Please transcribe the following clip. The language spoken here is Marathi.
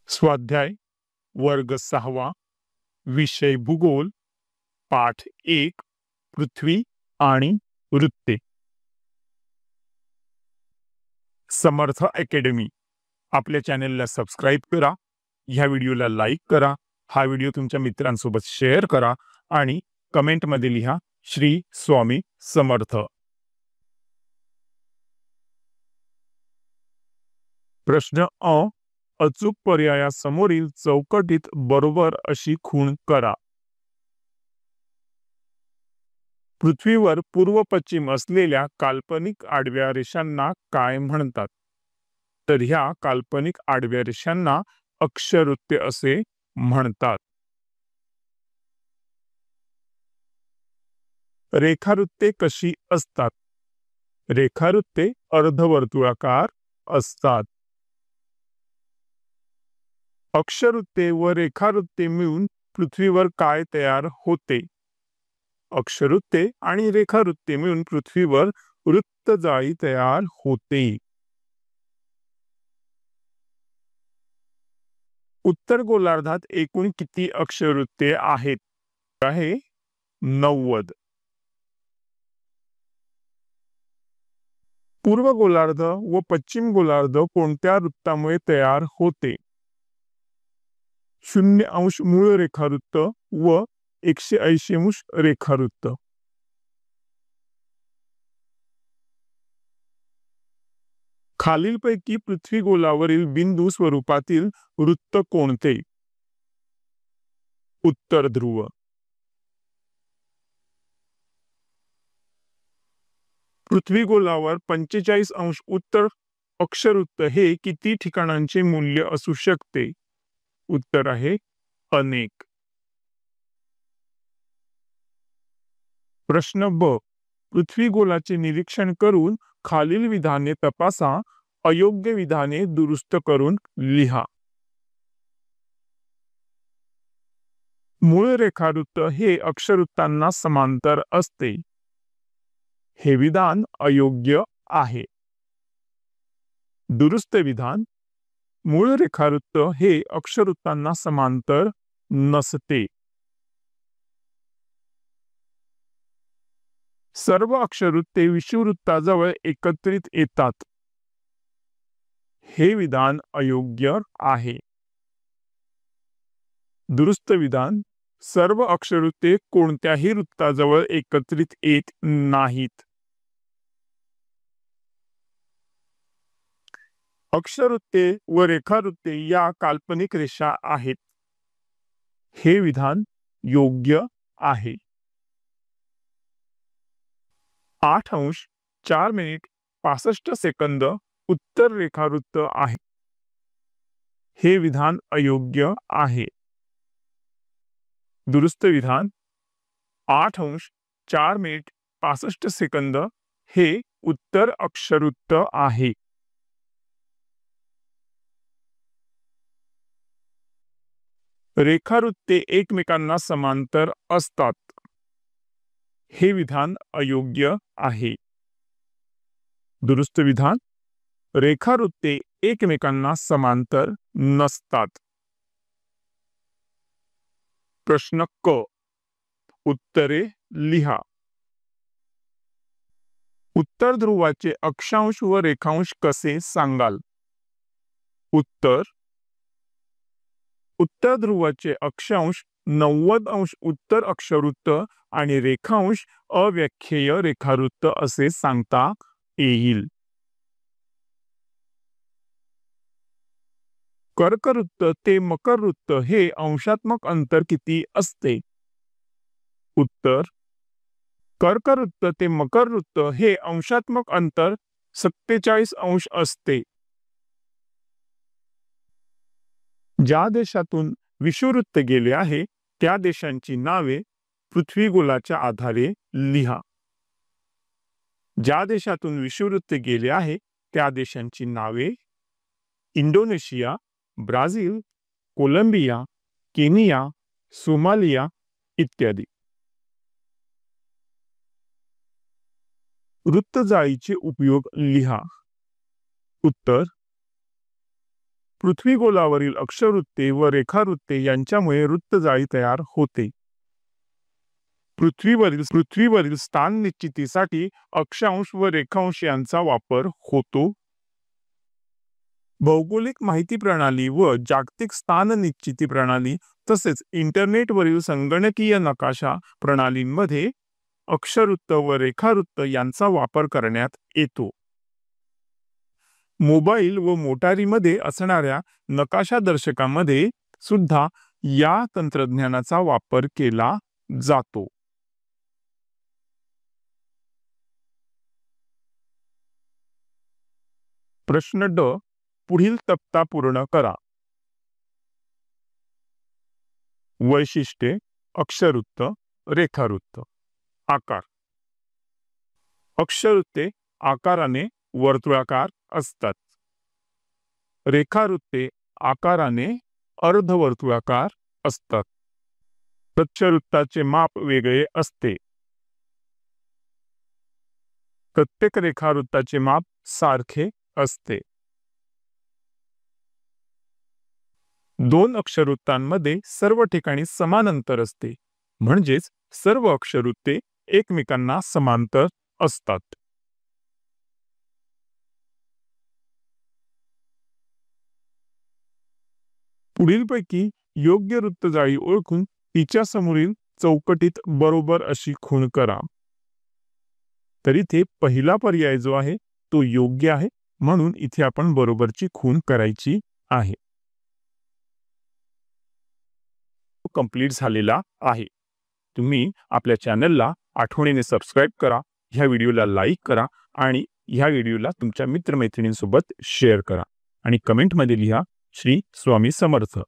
स्वाध्याय वर्ग 6वा विषय भूगोल पाठ 1 पृथ्वी आणि वृत्ते. समर्थ अकॅडमी आपल्या चॅनलला सबस्क्राईब करा, ह्या व्हिडिओला लाईक करा, हा व्हिडिओ तुमच्या मित्रांसोबत शेअर करा आणि कमेंटमध्ये लिहा श्री स्वामी समर्थ. प्रश्न अ. अचूक पर्यायासमोरील चौकटीत बरोबर अशी खूण करा. पृथ्वीवर पूर्व पश्चिम असलेल्या काल्पनिक आडव्या रेषांना काय म्हणतात? तर ह्या काल्पनिक आडव्या रेषांना अक्षवृत्ते असे म्हणतात. रेखावृत्ते कशी असतात? रेखावृत्ते अर्धवर्तुळाकार असतात. अक्षवृत्ते व रेखावृत्ते मिळून पृथ्वीवर काय तयार होते? अक्षवृत्ते आणि रेखावृत्ते मिळून पृथ्वीवर वृत्तजाळी तयार होते. उत्तर गोलार्धात एकूण किती अक्षवृत्ते आहेत? आहे 90. पूर्व गोलार्ध व पश्चिम गोलार्ध कोणत्या वृत्तामुळे तयार होते? 0° मूळ रेखावृत्त व 180° रेखावृत्त. खालीलपैकी पृथ्वी गोलावरील बिंदू स्वरूपातील वृत्त कोणते? उत्तर ध्रुव. पृथ्वी गोलावर 45° उत्तर अक्षवृत्त हे किती ठिकाणांचे मूल्य असू शकते? उत्तर आहे अनेक. प्रश्न ब. पृथ्वी गोलाचे निरीक्षण करून खालील विधाने तपासा, अयोग्य विधाने दुरुस्त करून लिहा. मूळ रेखावृत्त हे अक्षवृत्तांना समांतर असते. हे विधान अयोग्य आहे. दुरुस्त विधान: मूळ रेखावृत्त हे अक्षवृत्तांना समांतर नसते. सर्व अक्षवृत्ते विषुववृत्ताजवळ एकत्रित येतात. हे विधान अयोग्य आहे. दुरुस्त विधान: सर्व अक्षवृत्ते कोणत्याही वृत्ताजवळ एकत्रित येत नाहीत. अक्षवृत्ते व रेखावृत्ते या काल्पनिक रेषा आहेत. हे विधान योग्य आहे. 8°4'65" उत्तर रेखावृत्त आहे. हे विधान अयोग्य आहे. दुरुस्त विधान: 8°4'65" हे उत्तर अक्षवृत्त आहे. रेखावृत्ते एकमेकांना समांतर असतात. हे विधान अयोग्य आहे. दुरुस्त विधान: रेखावृत्ते एकमेकांना समांतर नसतात. प्रश्न क. उत्तरे लिहा. उत्तर ध्रुवाचे अक्षांश व रेखांश कसे सांगाल? उत्तर: उत्तर ध्रुवाचे अक्षांश 90° उत्तर अक्षवृत्त आणि रेखांश अव्याख्येय रेखावृत्त असे सांगता येईल. कर्कवृत्त ते मकरवृत्त हे अंशात्मक अंतर किती असते? उत्तर: कर्कवृत्त ते मकरवृत्त हे अंशात्मक अंतर 47° असते. ज्या देशातून विषुववृत्त गेले आहे त्या देशांची नावे पृथ्वी गोलाच्या आधारे लिहा. ज्या देशातून विषुववृत्त गेले आहे त्या देशांची नावे Indonesia, Brazil, Colombia, Kenya, Somalia इत्यादी. वृत्तजाळीचे उपयोग लिहा. उत्तर: पृथ्वीगोलावरील अक्षवृत्ते व रेखावृत्ते यांच्यामुळे वृत्तजाळी तयार होते. पृथ्वीवरील स्थान निश्चितीसाठी अक्षांश व रेखांश यांचा वापर होतो. भौगोलिक माहिती प्रणाली व जागतिक स्थान निश्चिती प्रणाली तसेच इंटरनेटवरील संगणकीय नकाशा प्रणालींमध्ये अक्षवृत्त व रेखावृत्त यांचा वापर करण्यात येतो. मोबाईल व मोटारीमध्ये असणाऱ्या नकाशा दर्शकामध्ये सुद्धा या तंत्रज्ञानाचा वापर केला जातो. प्रश्न ड. पुढील तक्ता पूर्ण करा. वैशिष्ट्ये, अक्षवृत्त, रेखावृत्त. आकार. अक्षवृत्ते आकाराने वर्तुळाकार असतात. रेखावृत्ते आकाराने अर्धवर्तुळाकार असतात. अक्षवृत्ताचे माप वेगळे असते. प्रत्येक रेखावृत्ताचे माप सारखे असते. दोन अक्षवृत्तांमध्ये सर्व ठिकाणी समान अंतर असते, म्हणजेच सर्व अक्षवृत्ते एकमेकांना समांतर असतात. पुढीलपैकी योग्य वृत्तजाळी ओळखून तिच्या समोरील चौकटीत बरोबर अशी खूण करा. तर इथे पहिला पर्याय जो आहे तो योग्य आहे, म्हणून इथे आपण बरोबरची खूण करायची आहे. कंप्लीट झालेला आहे. तुम्ही आपल्या चॅनलला आठवणीने सबस्क्राईब करा, ह्या व्हिडिओला लाईक करा आणि ह्या व्हिडिओला तुमच्या मित्रमैत्रिणींसोबत शेअर करा आणि कमेंटमध्ये लिहा श्री स्वामी समर्थ.